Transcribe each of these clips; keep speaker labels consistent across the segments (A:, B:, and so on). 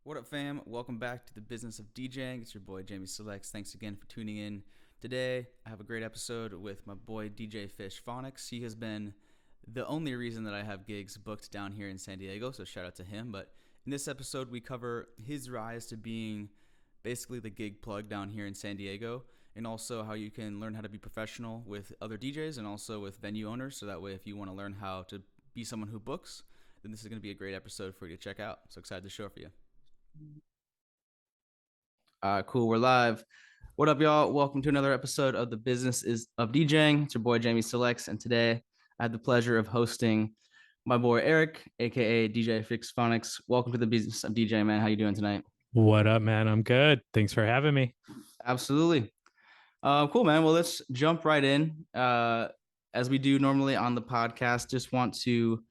A: What up, fam? Welcome back to the business of DJing. It's your boy Jamie Selects. Thanks again for tuning in. Today, I have a great episode with my boy DJ Fishfonics. He has been the only reason that I have gigs booked down here in San Diego, so shout out to him. But in this episode, we cover his rise to being basically the gig plug down here in San Diego, and also how you can learn how to be professional with other DJs and also with venue owners. So that way, if you want to learn how to be someone who books, then this is going to be a great episode for you to check out. So excited to show it for you. Cool. We're live. What up, y'all? Welcome to another episode of the Business is of DJing. It's your boy Jamie Selects, and today I have the pleasure of hosting my boy Eric, aka DJ Fishfonics. Welcome to the Business of DJing, man. How you doing tonight?
B: What up, man? I'm good. Thanks for having me.
A: Absolutely. Cool, man. Well, let's jump right in. As we do normally on the podcast, just want to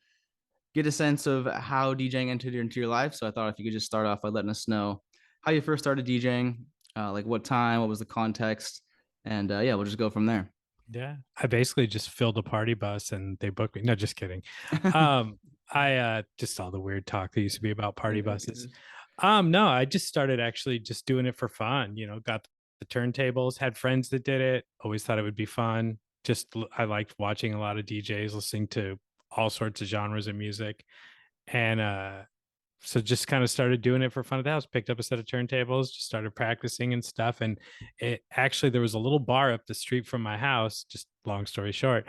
A: get a sense of how DJing entered into your life. So I thought if you could just start off by letting us know how you first started DJing, like what time, what was the context, and yeah, we'll just go from there.
B: Yeah, I basically just filled a party bus and they booked me. No, just kidding. Um, I just saw the weird talk that used to be about party buses. No, I just started actually just doing it for fun. Got the turntables, had friends that did it. Always thought it would be fun. I liked watching a lot of DJs, listening to all sorts of genres of music, and so just kind of started doing it for fun at the house. Picked up a set of turntables, just started practicing and stuff. And it actually, there was a little bar up the street from my house. Just long story short,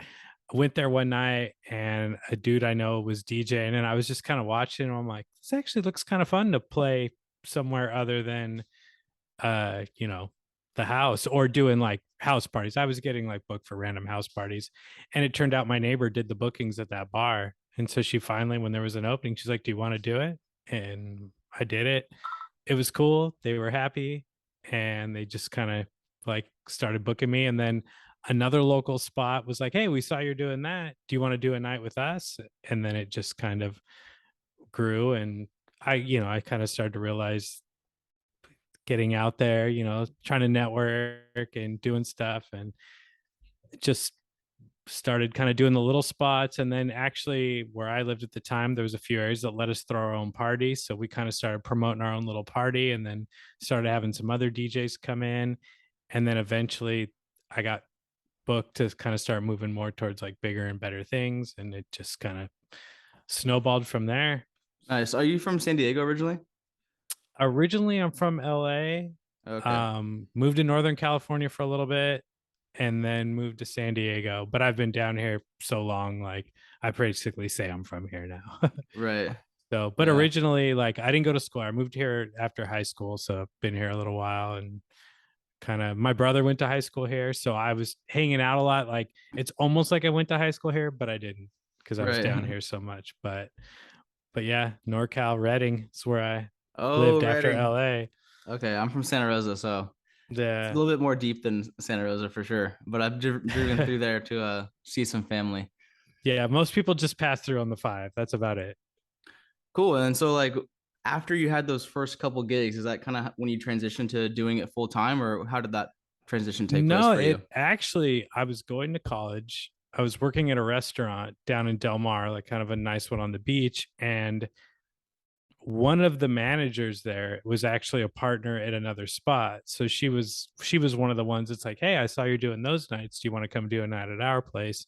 B: I went there one night and a dude I know was DJing, and I was just kind of watching, and I'm like, this actually looks kind of fun to play somewhere other than uh you know the house, or doing like house parties. I was getting like booked for random house parties, and it turned out my neighbor did the bookings at that bar. And so she finally, when there was an opening, she's like, do you want to do it? And I did it. It was cool. They were happy, and they just kind of like started booking me. And then another local spot was like, hey, we saw you're doing that, do you want to do a night with us? And then it just kind of grew. And I kind of started to realize, getting out there, trying to network and doing stuff, and just started kind of doing the little spots. And then actually, where I lived at the time, there was a few areas that let us throw our own parties, so we kind of started promoting our own little party, and then started having some other DJs come in. And then eventually I got booked to kind of start moving more towards like bigger and better things, and it just kind of snowballed from there.
A: Nice. Are you from San Diego originally?
B: Originally, I'm from LA.
A: Okay.
B: Moved to Northern California for a little bit, and then moved to San Diego. But I've been down here so long, like I basically say I'm from here now.
A: Right.
B: So, but
A: Yeah.
B: originally, like I didn't go to school. I moved here after high school, so I've been here a little while. And kind of, my brother went to high school here, so I was hanging out a lot. Like it's almost like I went to high school here, but I didn't, because I was down
A: Right.
B: here so much. But yeah, NorCal, Redding is where I
A: Oh,
B: lived after
A: Reading.
B: LA.
A: Okay, I'm from Santa Rosa, so it's a
B: The
A: little bit more deep than Santa Rosa for sure. But I've driven through there to see some family.
B: Yeah, most people just pass through on the five. That's about it.
A: Cool. And so, like, after you had those first couple gigs, is that kind of when you transitioned to doing it full time, or how did that transition take place
B: No,
A: for you?
B: it actually, I was going to college. I was working at a restaurant down in Del Mar, like kind of a nice one on the beach. And one of the managers there was actually a partner at another spot. So she was one of the ones that's like, hey, I saw you're doing those nights. Do you want to come do a night at our place?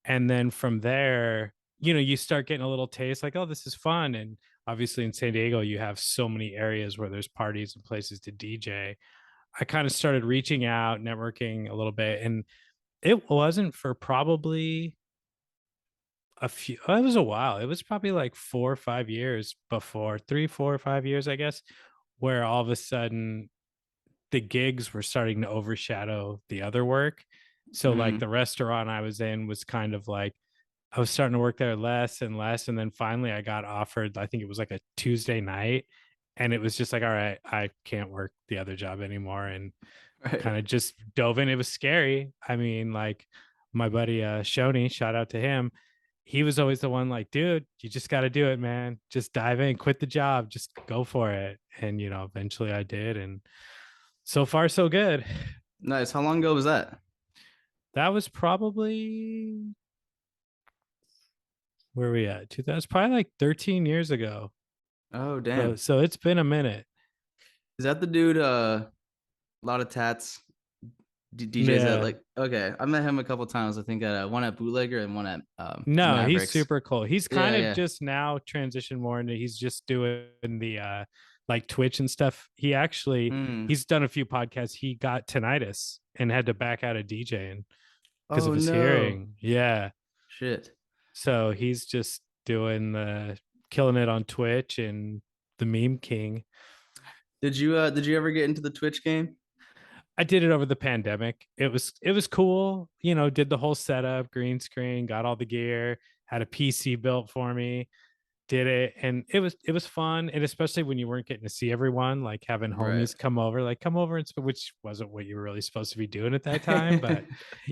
B: And then from there, you start getting a little taste, like, oh, this is fun. And obviously in San Diego, you have so many areas where there's parties and places to DJ. I kind of started reaching out, networking a little bit, and it wasn't for probably it was a while. It was probably like 4 or 5 years before, 3, 4, or 5 years, I guess, where all of a sudden the gigs were starting to overshadow the other work. So like
A: Mm-hmm.
B: the restaurant I was in was kind of like, I was starting to work there less and less. And then finally I got offered, I think it was like a Tuesday night. And it was just like, all right, I can't work the other job anymore. And
A: Right.
B: kind of just dove in. It was scary. I mean, like my buddy Shoney, shout out to him. He was always the one like, dude, you just got to do it, man. Just dive in, quit the job, just go for it. And eventually I did, and so far so good.
A: Nice. How long ago was that?
B: That was probably, where are we at? 2000, probably like 13 years ago.
A: Oh,
B: So
A: damn.
B: so it's been a minute.
A: Is that the dude? A lot of tats. DJs that
B: Yeah.
A: like. Okay, I met him a couple times. I think at one at Bootlegger and one at
B: No, he's
A: Mavericks.
B: super cool. He's kind
A: Yeah,
B: of
A: yeah.
B: just now transitioned more into he's just doing the like Twitch and stuff. He actually
A: Mm.
B: he's done a few podcasts. He got tinnitus and had to back out of DJing because of
A: Oh
B: his
A: no.
B: hearing. Yeah.
A: Shit.
B: So he's just doing the killing it on Twitch and the meme king.
A: Did you ever get into the Twitch game?
B: I did it over the pandemic. It was cool, did the whole setup, green screen, got all the gear, had a PC built for me, did it, and it was fun. And especially when you weren't getting to see everyone, like having
A: Right.
B: homies come over and which wasn't what you were really supposed to be doing at that time, but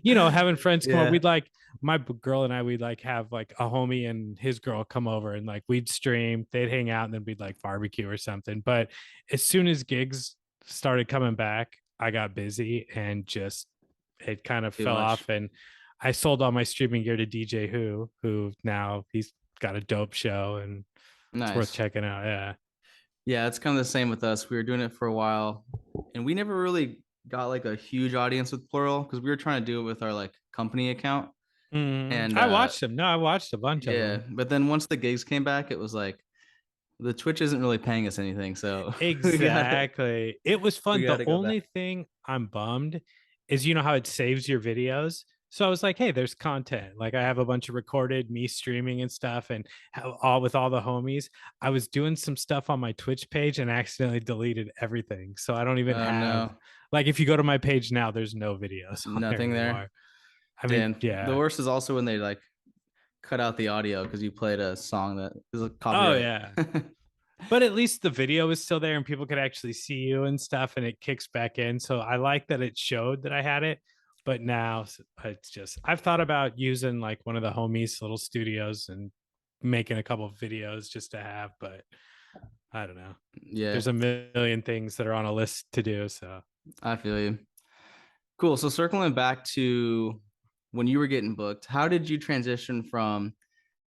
B: having friends come over,
A: Yeah.
B: we'd like my girl and I, we'd like have like a homie and his girl come over and like we'd stream, they'd hang out, and then we'd like barbecue or something. But as soon as gigs started coming back, I got busy and just it kind of
A: Too
B: fell
A: much.
B: off. And I sold all my streaming gear to DJ who now he's got a dope show and it's worth
A: Nice.
B: checking out. Yeah.
A: Yeah, it's kind of the same with us. We were doing it for a while, and we never really got like a huge audience with Plural because we were trying to do it with our like company account. And
B: I watched them. No, I watched a bunch of
A: yeah,
B: them.
A: but then once the gigs came back, it was like the Twitch isn't really paying us anything, so
B: Exactly. It was
A: we
B: fun. The
A: gotta go back.
B: only thing I'm bummed is how it saves your videos. So I was like, hey, there's content. Like I have a bunch of recorded me streaming and stuff and all with all the homies. I was doing some stuff on my Twitch page and accidentally deleted everything. So I don't even
A: Oh
B: have
A: no,
B: like if you go to my page now, there's no videos on there
A: nothing there.
B: anymore. I mean,
A: Dan, the
B: yeah.
A: worst is also when they like cut out the audio because you played a song that is a
B: Oh
A: copyright.
B: yeah. But at least the video is still there and people could actually see you and stuff and it kicks back in. So I like that it showed that I had it. But now it's just I've thought about using like one of the homies little studios and making a couple of videos just to have, but I don't know.
A: Yeah,
B: There's a million things that are on a list to do. So
A: I feel you. Cool. So circling back to when you were getting booked, how did you transition from,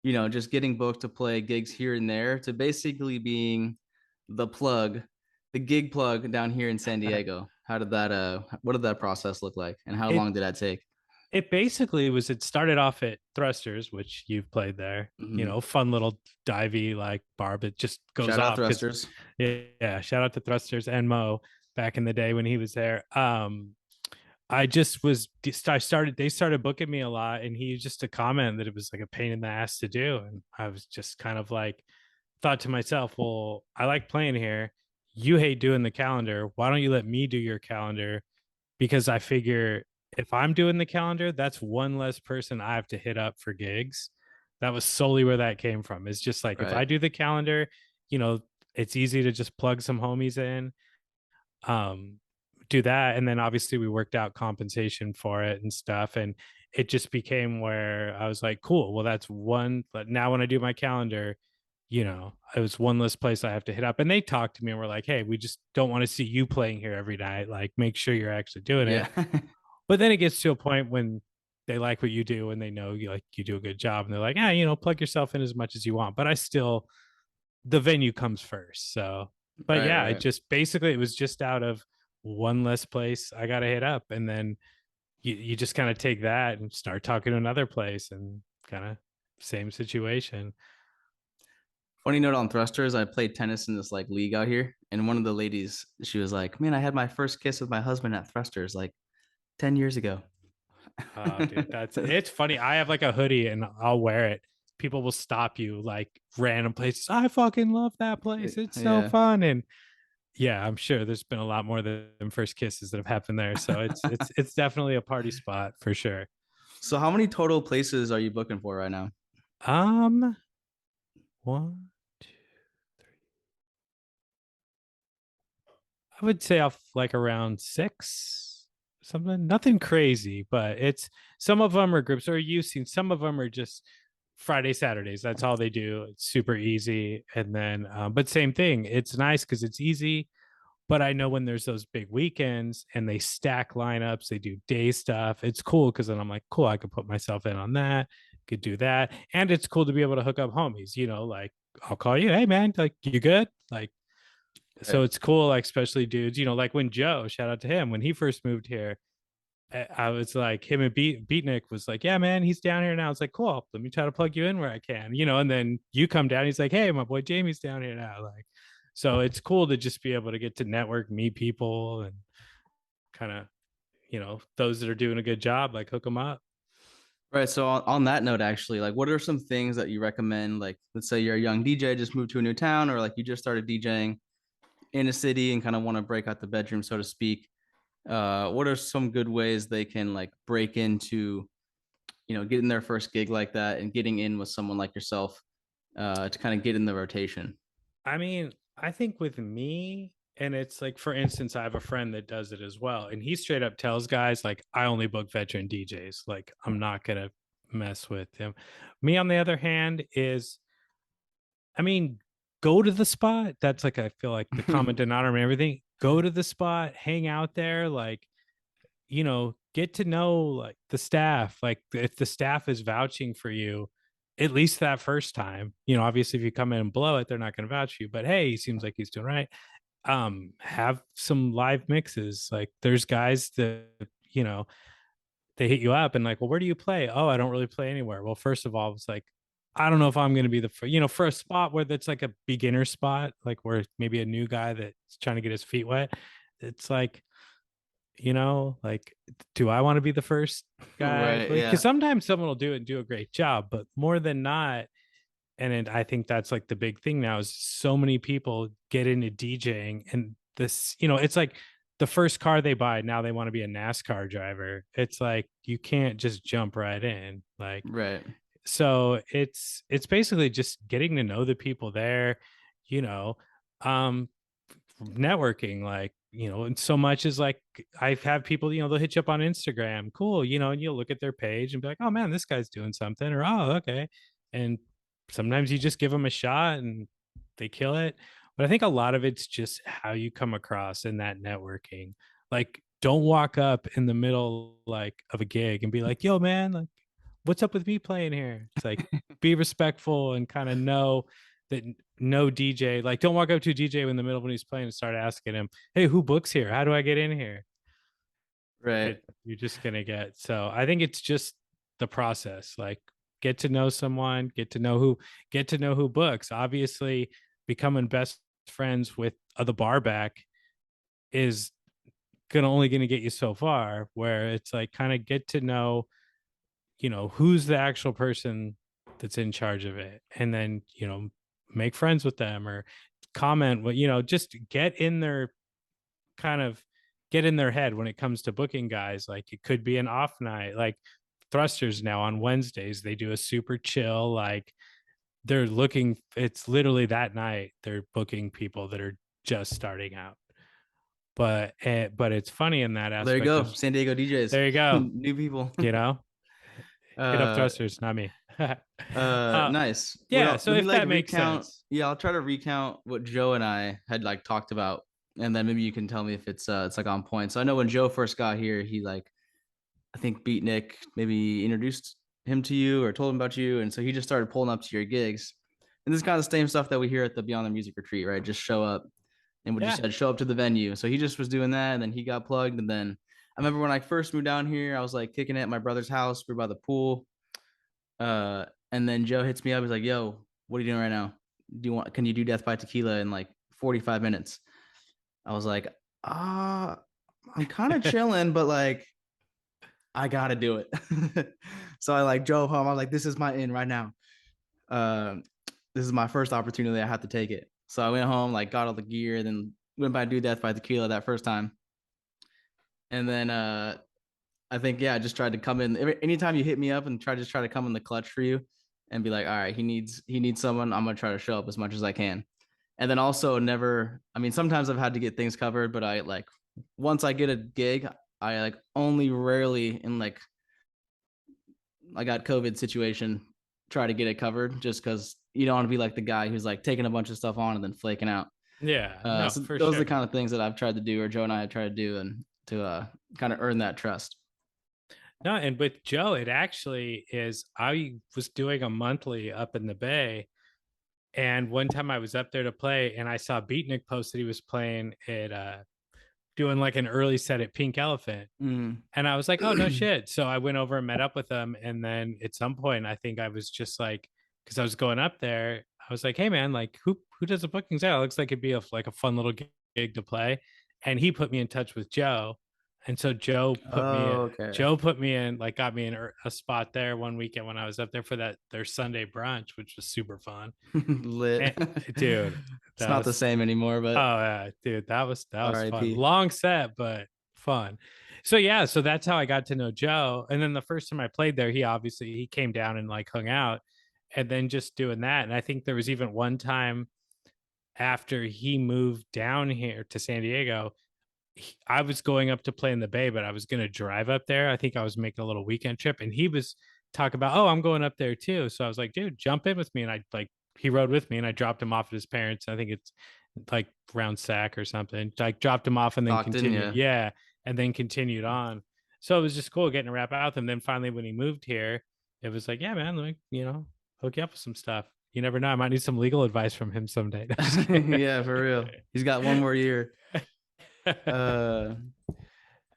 A: just getting booked to play gigs here and there to basically being the plug, the gig plug down here in San Diego? What did that process look like and how
B: it
A: long did that take?
B: it basically was it started off at Thrusters, which you've played there,
A: Mhm.
B: fun little divey like bar that just goes
A: Shout out
B: off because
A: Thrusters.
B: yeah, shout out to Thrusters and Mo back in the day when he was there. I just was I started they started booking me a lot and he used just a comment that it was like a pain in the ass to do. And I was just kind of like thought to myself, well, I like playing here. You hate doing the calendar. Why don't you let me do your calendar? Because I figure if I'm doing the calendar, that's one less person I have to hit up for gigs. That was solely where that came from. It's just like if
A: Right.
B: I do the calendar, you know, it's easy to just plug some homies in, um, do that. And then obviously we worked out compensation for it and stuff. And it just became where I was like, cool, well, that's one. But now when I do my calendar, it was one less place I have to hit up. And they talked to me and were like, hey, we just don't want to see you playing here every night. Like, make sure you're actually doing it.
A: Yeah.
B: But then it gets to a point when they like what you do and they know you do a good job. And they're like, plug yourself in as much as you want. But the venue comes first. So, but
A: Right,
B: yeah, it
A: right.
B: just basically it was just out of one less place I got to hit up. And then you just kind of take that and start talking to another place and kind of same situation.
A: Funny note on Thrusters, I played tennis in this like league out here, and one of the ladies, she was like, "Man, I had my first kiss with my husband at Thrusters like 10 years ago."
B: Oh, dude, it's funny. I have like a hoodie and I'll wear it. People will stop you like random places. I fucking love that place. It's so
A: Yeah.
B: fun. And yeah, I'm sure there's been a lot more than first kisses that have happened there. So it's definitely a party spot for sure.
A: So how many total places are you booking for right now?
B: Um, one, two, I would say off like around six, something. Nothing crazy, but it's some of them are groups, or you've seen some of them are just Friday, Saturdays. That's all they do. It's super easy. And then, but same thing. It's nice because it's easy. But I know when there's those big weekends and they stack lineups, they do day stuff. It's cool because then I'm like, cool, I could put myself in on that, could do that. And it's cool to be able to hook up homies, like I'll call you. Hey man, like you good? Like, so
A: Right.
B: it's cool, like especially dudes, like when Joe, shout out to him, when he first moved here, I was like, him and Beatnik was like, yeah, man, he's down here now. It's like, cool. Let me try to plug you in where I can, and then you come down. He's like, hey, my boy Jamie's down here now. Like, so it's cool to just be able to get to network, meet people, and kind of, those that are doing a good job, like hook them up.
A: Right. So on that note, actually, like, what are some things that you recommend? Like, let's say you're a young DJ, just moved to a new town, or like you just started DJing in a city and kind of want to break out the bedroom, so to speak. What are some good ways they can like break into, getting their first gig like that and getting in with someone like yourself, to kind of get in the rotation?
B: I mean, I think with me, and it's like, for instance, I have a friend that does it as well. And he straight up tells guys, like, I only book veteran DJs. Like, I'm not going to mess with him. Me, on the other hand, is, I mean, go to the spot. That's like, I feel like the common denominator and everything. Go to the spot, hang out there, like, get to know like the staff. Like, if the staff is vouching for you, at least that first time, obviously if you come in and blow it, they're not going to vouch for you. But hey, he seems like he's doing right. Have some live mixes. Like, there's guys that, you know, they hit you up and like, well, where do you play? Oh, I don't really play anywhere. Well, first of all, it's like, I don't know if I'm going to be for a spot where that's like a beginner spot, like where maybe a new guy that's trying to get his feet wet. It's like, like, do I want to be the first guy?
A: Right.
B: Because
A: Yeah.
B: sometimes someone will do it and do a great job, but more than not, I think that's like the big thing now, is so many people get into DJing, and this, it's like the first car they buy, now they want to be a NASCAR driver. It's like, you can't just jump right in. Like,
A: Right.
B: so it's basically just getting to know the people there, you know, um, networking, like, and so much is like, I've had people, they'll hit you up on Instagram, cool, and you'll look at their page and be like, oh man, this guy's doing something, or oh, okay. And sometimes you just give them a shot and they kill it. But I think a lot of it's just how you come across in that networking. Like, don't walk up in the middle like of a gig and be like, yo man, like, what's up with me playing here? It's like, be respectful and kind of know that no DJ, like, don't walk up to a DJ in the middle when he's playing and start asking him, hey, who books here? How do I get in here?
A: Right.
B: You're just gonna get. So I think it's just the process. Like, get to know someone, get to know who books. Obviously, becoming best friends with the bar back is only gonna get you so far. Where it's like, kind of get to know, who's the actual person that's in charge of it, and then make friends with them, or comment what, just kind of get in their head when it comes to booking guys. Like, it could be an off night, like Thrusters now on Wednesdays, they do a super chill, like, it's literally that night they're booking people that are just starting out. But it's funny in that
A: Well, there you
B: aspect
A: go.
B: of,
A: San Diego DJs,
B: there you go,
A: new people.
B: you know hit up
A: uh,
B: Thrusters, not me. uh
A: Nice.
B: yeah,
A: Well,
B: so
A: let me
B: if
A: like
B: that makes
A: recount.
B: sense.
A: Yeah, I'll try to recount what Joe and I had like talked about, and then maybe you can tell me if it's like on point. So I know when Joe first got here, he like, I think Beatnik maybe introduced him to you or told him about you, and so he just started pulling up to your gigs. And this is kind of the same stuff that we hear at the Beyond the Music retreat, right? Just show up, and what you
B: Yeah.
A: said, show up to the venue. So he just was doing that, and then he got plugged. And then I remember when I first moved down here, I was like kicking it at my brother's house. We were by the pool. And then Joe hits me up. He's like, "Yo, what are you doing right now? Can you do Death by Tequila in like 45 minutes?" I was like, I'm kind of chilling, but like, I gotta do it. So I like drove home. I was like, this is my in right now. This is my first opportunity. I have to take it. So I went home, like got all the gear, then went by Do Death by Tequila that first time. And then I think, yeah, I just tried to come in. Anytime you hit me up and try to come in the clutch for you and be like, all right, he needs someone. I'm gonna try to show up as much as I can. And then also never, I mean, sometimes I've had to get things covered, but I like, once I get a gig, I like only rarely in like, I got COVID situation, try to get it covered just because you don't want to be like the guy who's like taking a bunch of stuff on and then flaking out.
B: Yeah, no,
A: So
B: for
A: those are the
B: sure.
A: kind of things that I've tried to do, or Joe and I have tried to do, and to kind of earn that trust.
B: No, and with Joe, it actually is, I was doing a monthly up in the Bay, And one time I was up there to play, and I saw Beatnik post that he was playing at doing like an early set at Pink Elephant.
A: Mm.
B: And I was like, oh, no shit. So I went over and met up with him. And then at some point, I think I was just like, because I was going up there, I was like, hey, man, like who does the bookings out? It looks like it'd be like a fun little gig to play. And he put me in touch with Joe. And so
A: Oh, okay.
B: Joe put me in, like got me in a spot there one weekend when I was up there for their Sunday brunch, which was super fun.
A: Lit.
B: And, dude,
A: It's
B: that
A: not the
B: was
A: same anymore,
B: oh
A: but
B: yeah, dude, that was fun.
A: R.I.P.
B: Long set, but fun. So yeah, so that's how I got to know Joe. And then the first time I played there, he came down and like hung out, and then just doing that. And I think there was even one time after he moved down here to San Diego, I was going up to play in the Bay, but I was going to drive up there. I think I was making a little weekend trip, and he was talking about, oh, I'm going up there too. So I was like, dude, jump in with me. And I like, he rode with me, and I dropped him off at his parents. I think it's like round Sack or something. Like dropped him off and then
A: Stockton,
B: continued.
A: yeah.
B: Yeah. And then continued on. So it was just cool getting to rap out with him. Then finally, when he moved here, it was like, yeah, man, like, hook you up with some stuff. You never know. I might need some legal advice from him someday.
A: Yeah, for real. He's got one more year. Uh,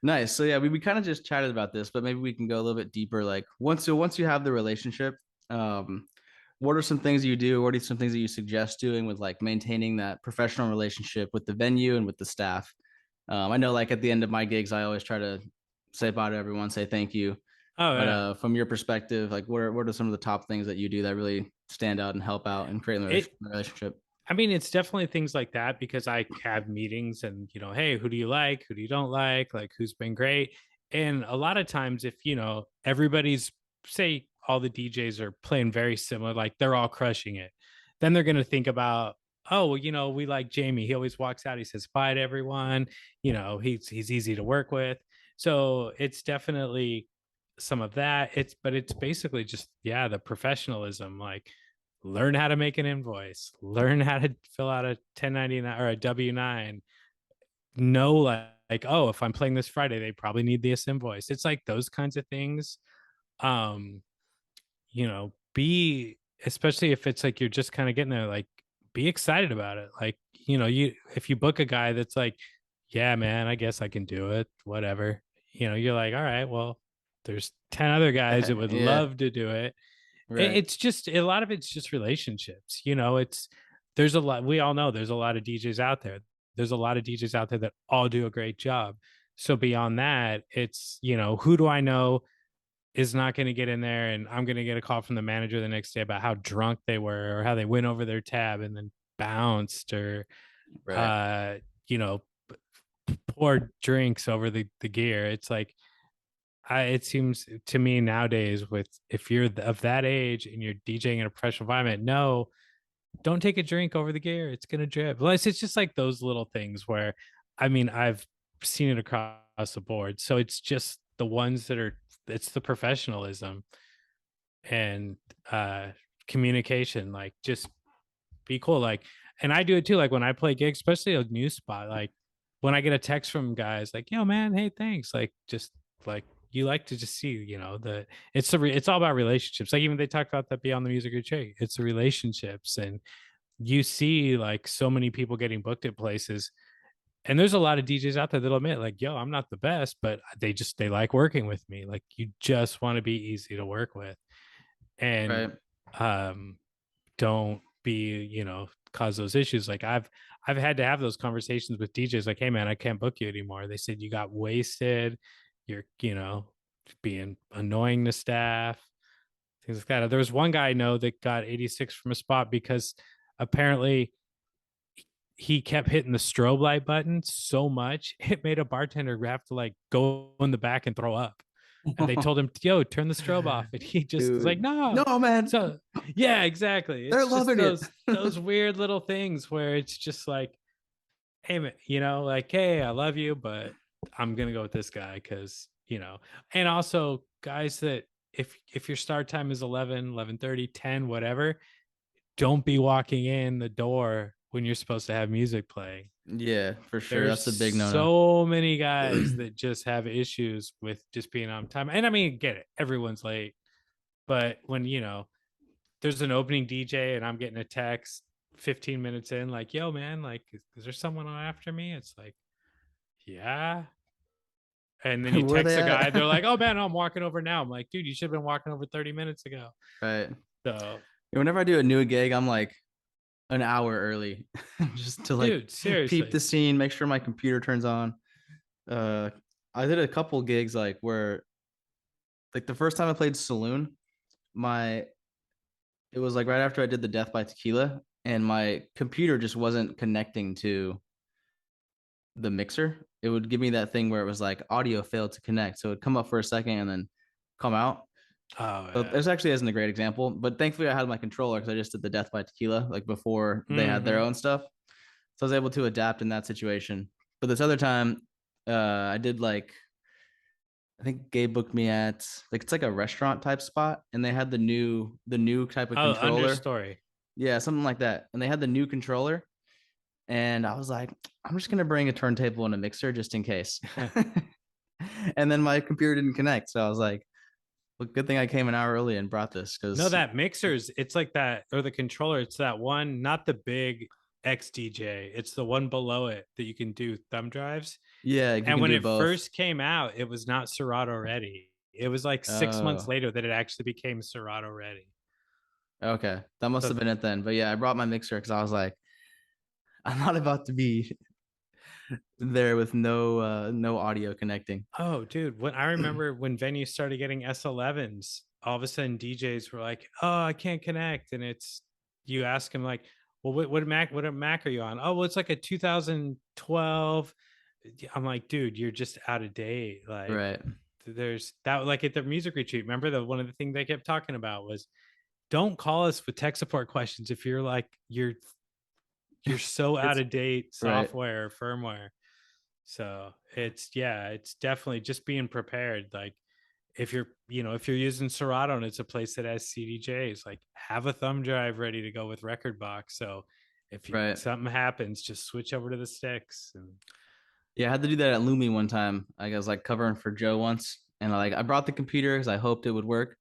A: nice. So yeah, we kind of just chatted about this, but maybe we can go a little bit deeper. Like once you have the relationship, what are some things you do? What are some things that you suggest doing with like maintaining that professional relationship with the venue and with the staff? I know like at the end of my gigs, I always try to say bye to everyone, say thank you.
B: Oh
A: But
B: yeah.
A: from your perspective, like what are some of the top things that you do that really stand out and help out and create a
B: It
A: relationship?
B: I mean, it's definitely things like that because I have meetings and, hey, who do you like? Who do you don't like who's been great? And a lot of times, if, everybody's, say, all the DJs are playing very similar, like they're all crushing it, then they're going to think about, oh, well, we like Jamie. He always walks out, he says bye to everyone. He's easy to work with. So it's definitely some of that. But it's basically just, yeah, the professionalism, like, learn how to make an invoice, learn how to fill out a 1099 or a W9, know like, oh, if I'm playing this Friday, they probably need this invoice. It's like those kinds of things. Um, be, especially if it's like you're just kind of getting there, like be excited about it. Like, if you book a guy that's like, yeah, man, I guess I can do it, whatever, you're like, all right, well, there's 10 other guys that would
A: Yeah,
B: love to do it.
A: right.
B: It's just a lot of it's just relationships. There's a lot, we all know there's a lot of DJs out there. There's a lot of DJs out there that all do a great job. So beyond that, it's, who do I know is not going to get in there and I'm going to get a call from the manager the next day about how drunk they were or how they went over their tab and then bounced or
A: Right.
B: uh you know poured drinks over the gear. It's like, it seems to me nowadays, with if you're of that age and you're DJing in a professional environment, no, don't take a drink over the gear. It's gonna drip. Unless it's just like those little things where, I mean, I've seen it across the board. So it's just the ones that are, it's the professionalism and communication. Like just be cool. Like, and I do it too. Like when I play gigs, especially a new spot, like when I get a text from guys like, yo, man, hey, thanks. Like, just like, you like to just see, it's all about relationships. Like even they talk about that beyond the music or trade. It's the relationships. And you see like so many people getting booked at places. And there's a lot of DJs out there that'll admit, like, yo, I'm not the best, but they like working with me. Like you just want to be easy to work with. And
A: Right.
B: um don't be, cause those issues. Like I've had to have those conversations with DJs like, hey man, I can't book you anymore. They said you got wasted, you're, being annoying to staff, things like that. There was one guy I know that got 86 from a spot because apparently he kept hitting the strobe light button so much it made a bartender have to like go in the back and throw up. And they told him, yo, turn the strobe off. And he just was like,
A: Dude.
B: no.
A: No, man.
B: So yeah, exactly.
A: They're
B: It's just
A: loving it.
B: those weird little things where it's just like, hey man, like, hey, I love you, but I'm gonna go with this guy because, and also guys that if your start time is 11:30, 10, whatever, don't be walking in the door when you're supposed to have music playing.
A: Yeah, for sure.
B: There's
A: That's a big
B: so many guys that just have issues with just being on time. And I mean, get it, everyone's late, but when there's an opening DJ and I'm getting a text 15 minutes in, like, yo, man, like, is there someone after me? It's like, yeah. And then you
A: Where
B: text
A: they
B: a guy, they're
A: at?
B: like, oh man, I'm walking over now. I'm like, dude, you should have been walking over 30 minutes ago.
A: Right.
B: So,
A: Whenever I do a new gig, I'm like an hour early just to like
B: dude,
A: peep the
B: seriously.
A: scene, make sure my computer turns on. Uh, I did a couple gigs like where like the first time I played Saloon, my it was like right after I did the Death by Tequila, and my computer just wasn't connecting to the mixer. It would give me that thing where it was like audio failed to connect. So it'd come up for a second and then come out.
B: Oh,
A: So
B: yeah.
A: this actually isn't a great example, but thankfully I had my controller because I just did the Death by Tequila like before they had their
B: Mm-hmm.
A: own stuff. So I was able to adapt in that situation. But this other time, I did like I think Gabe booked me at like it's like a restaurant type spot, and they had the new type of
B: Oh,
A: controller.
B: understory.
A: Yeah, something like that. And they had the new controller, and I was like, I'm just gonna bring a turntable and a mixer just in case. And then my computer didn't connect, so I was like, well, good thing I came an hour early and brought this
B: No,
A: because
B: that mixers, it's like that, or the controller, it's that one, not the big XDJ. It's the one below it that you can do thumb drives.
A: yeah, you
B: And
A: can
B: when
A: do
B: it
A: both.
B: first came out, it was not Serato ready. It was like 6 months
A: Oh,
B: later that it actually became Serato ready.
A: okay, that must
B: So,
A: have been it then. But yeah, I brought my mixer because I was like, I'm not about to be there with no audio connecting.
B: oh, dude, when I remember when venues started getting S11s, all of a sudden DJs were like, "Oh, I can't connect," and it's you ask them like, "Well, what Mac are you on?" "Oh, well, it's like a 2012." I'm like, "Dude, you're just out of date." Like,
A: Right.
B: there's that, like at the music retreat. Remember the one of the things they kept talking about was, "Don't call us with tech support questions if you're like you're so out
A: It's
B: of date
A: right.
B: software or firmware." So it's definitely just being prepared. Like if you're using Serato and it's a place that has CDJs, like have a thumb drive ready to go with record box. So if
A: Right.
B: something happens, just switch over to the sticks. And
A: Yeah, I had to do that at Lumi one time. I was like covering for Joe once, and I brought the computer because I hoped it would work,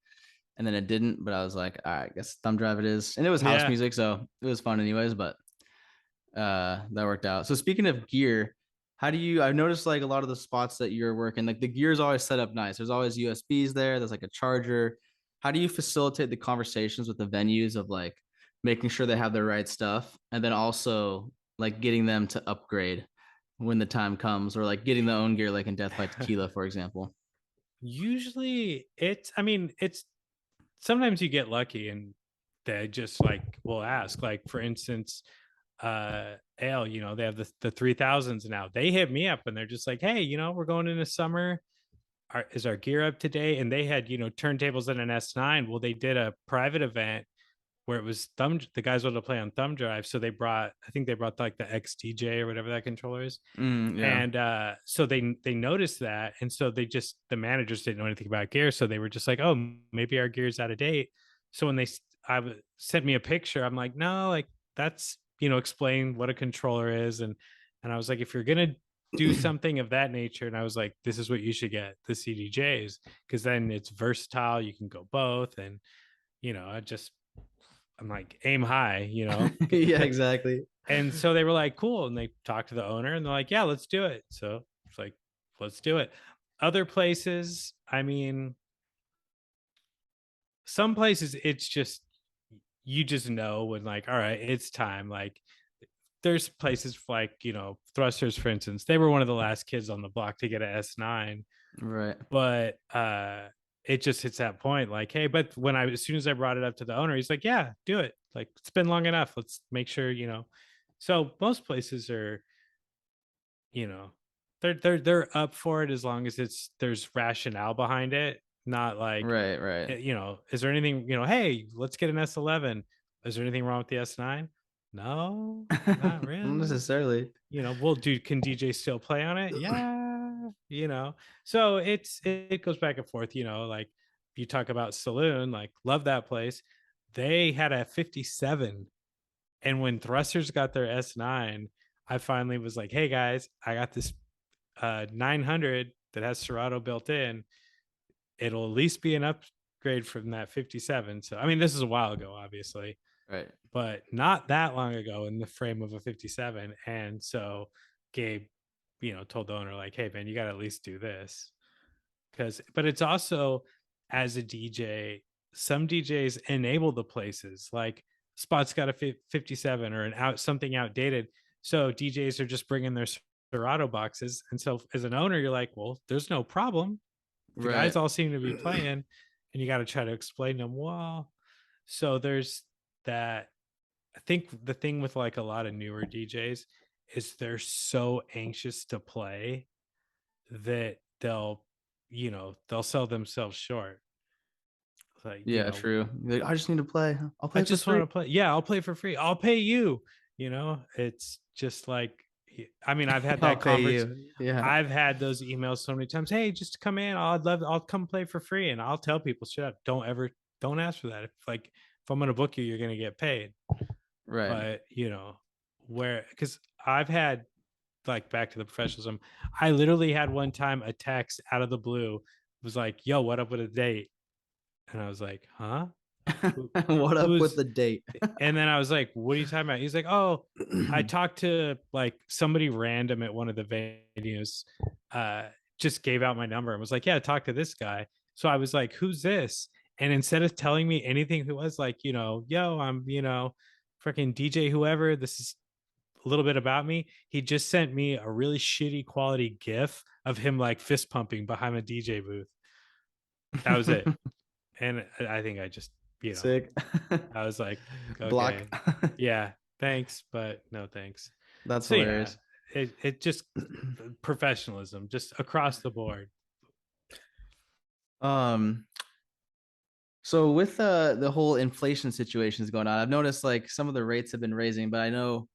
A: and then it didn't. But I was like, all right, I guess thumb drive it is, and it was house
B: yeah,
A: music, so it was fun anyways. But that worked out. So speaking of gear, how do you? I've noticed like a lot of the spots that you're working, like the gear is always set up nice. There's always USBs there. There's like a charger. How do you facilitate the conversations with the venues of like making sure they have the right stuff, and then also like getting them to upgrade when the time comes, or like getting their own gear, like in Death by Tequila, for example?
B: usually I mean, it's sometimes you get lucky and they just like will ask. Like for instance, Ale, they have the 3000s now. They hit me up and they're just like, hey, we're going into summer. Is our gear up to date? And they had, turntables in an S9. Well, they did a private event where it was the guys wanted to play on thumb drive. So I think they brought like the XDJ or whatever that controller is.
A: Yeah.
B: And so they noticed that. And so the managers didn't know anything about gear. So they were just like, oh, maybe our gear's out of date. So when sent me a picture, I'm like, no, like that's, explain what a controller is. And I was like, if you're going to do something of that nature, and I was like, this is what you should get, the CDJs, because then it's versatile. You can go both. And, I'm like, aim high,
A: Yeah, exactly.
B: And so they were like, cool. And they talked to the owner and they're like, yeah, let's do it. So it's like, let's do it. Other places, I mean, some places it's just, you just know when, like, all right, it's time. Like there's places like, Thrusters, for instance, they were one of the last kids on the block to get a S9.
A: Right.
B: But it just hits that point like, hey, but as soon as I brought it up to the owner, he's like, yeah, do it. Like it's been long enough. Let's make sure, So most places are, you know, they're up for it as long as there's rationale behind it, not like,
A: Right. Right.
B: is there anything, hey, let's get an S11. Is there anything wrong with the S9? No, not
A: Not
B: really.
A: necessarily.
B: Well, dude, can DJ still play on it? Yeah, So it goes back and forth, like you talk about Saloon, like love that place. They had a 57, and when Thrusters got their S9, I finally was like, hey guys, I got this 900 that has Serato built in. It'll at least be an upgrade from that 57. So I mean, this is a while ago, obviously,
A: Right.
B: but not that long ago in the frame of a 57. And so Gabe, told the owner like, hey man, you got to at least do this. But it's also, as a DJ, some DJs enable the places, like Spot's got a 57 or something outdated. So DJs are just bringing their Serato boxes. And so as an owner, you're like, well, there's no problem. The guys
A: Right.
B: all seem to be playing, and you got to try to explain to them, well, so there's that. I think the thing with like a lot of newer DJs is they're so anxious to play that they'll sell themselves short. Like,
A: Yeah, true. Like, I just need to play. I'll
B: I
A: play for
B: just want
A: free.
B: to play. Yeah, I'll play for free. I'll pay you. It's just like, I mean, I've had
A: I'll
B: that
A: pay
B: conference.
A: you. Yeah.
B: I've had those emails so many times. Hey, just come in. I'll come play for free. And I'll tell people, shut up. Don't ask for that. If I'm going to book you, you're going to get paid.
A: Right.
B: But, because I've had, like, back to the professionalism, I literally had one time a text out of the blue was like, yo, what up with a date? And I was like, huh?
A: What up with
B: Who's,
A: the date?
B: and then I was like, what are you talking about? He's like, oh, I talked to like somebody random at one of the venues, just gave out my number and was like, yeah, talk to this guy. So I was like, who's this? And instead of telling me anything, who was like, yo, I'm, freaking DJ whoever, this is a little bit about me. He just sent me a really shitty quality GIF of him like fist pumping behind a DJ booth. That was it. And I think I just,
A: Sick.
B: I was like,
A: Block.
B: okay, yeah, thanks, but no thanks.
A: That's
B: So yeah,
A: hilarious.
B: it just professionalism just across the board.
A: Um, so with the whole inflation situations going on, I've noticed like some of the rates have been raising, but I know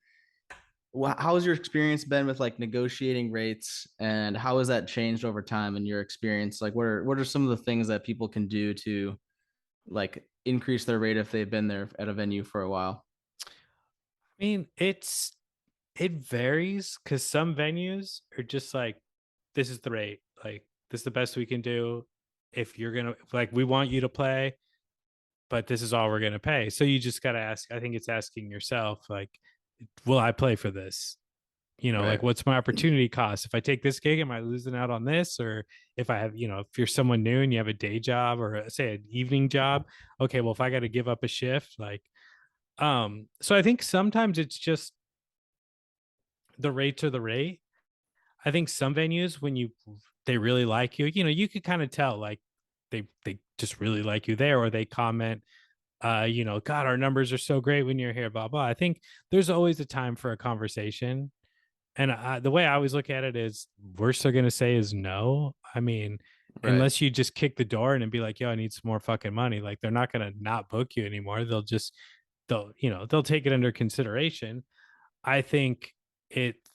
A: how's your experience been with like negotiating rates, and how has that changed over time in your experience? Like what are some of the things that people can do to like increase their rate if they've been there at a venue for a while?
B: I mean, it varies because some venues are just like, this is the rate, like this is the best we can do. If you're gonna, like, we want you to play, but this is all we're gonna pay. So you just gotta ask. I think it's asking yourself, like, will I play for this?
A: Right.
B: Like, what's my opportunity cost? If I take this gig, am I losing out on this? Or if I have, if you're someone new and you have a day job or say an evening job, okay, well, if I got to give up a shift, like, so I think sometimes it's just the rate to the rate. I think some venues, when they really like you, you could kind of tell, like, they just really like you there, or they comment, God, our numbers are so great when you're here, blah blah. I think there's always a time for a conversation. And the way I always look at it is, worst they're gonna say is no. I mean,
A: Right.
B: unless you just kick the door in and be like, "Yo, I need some more fucking money." Like, they're not gonna not book you anymore. They'll take it under consideration. I think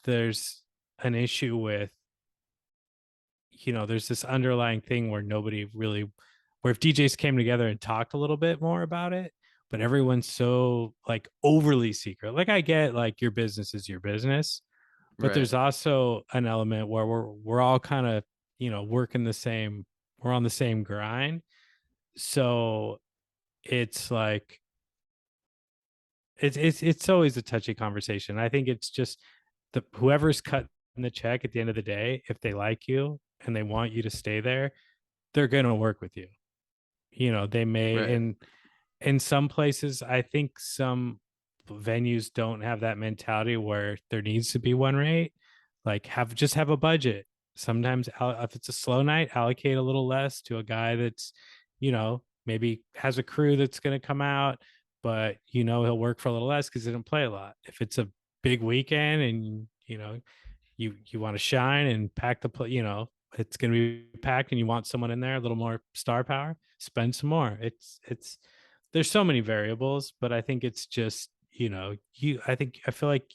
B: there's an issue with, there's this underlying thing where nobody really, where if DJs came together and talked a little bit more about it, but everyone's so like overly secret. Like, I get like your business is your business, but
A: Right.
B: there's also an element where we're all kind of, working we're on the same grind. So it's like, it's always a touchy conversation. I think it's just whoever's cutting the check at the end of the day, if they like you and they want you to stay there, they're going to work with you. They may,
A: Right.
B: in some places, I think some venues don't have that mentality where there needs to be one rate. Like, have a budget. Sometimes if it's a slow night, allocate a little less to a guy that's, maybe has a crew that's going to come out, but he'll work for a little less because he didn't play a lot. If it's a big weekend and you want to shine and pack it's going to be packed and you want someone in there, a little more star power, spend some more. It's there's so many variables, but I think it's just, I feel like,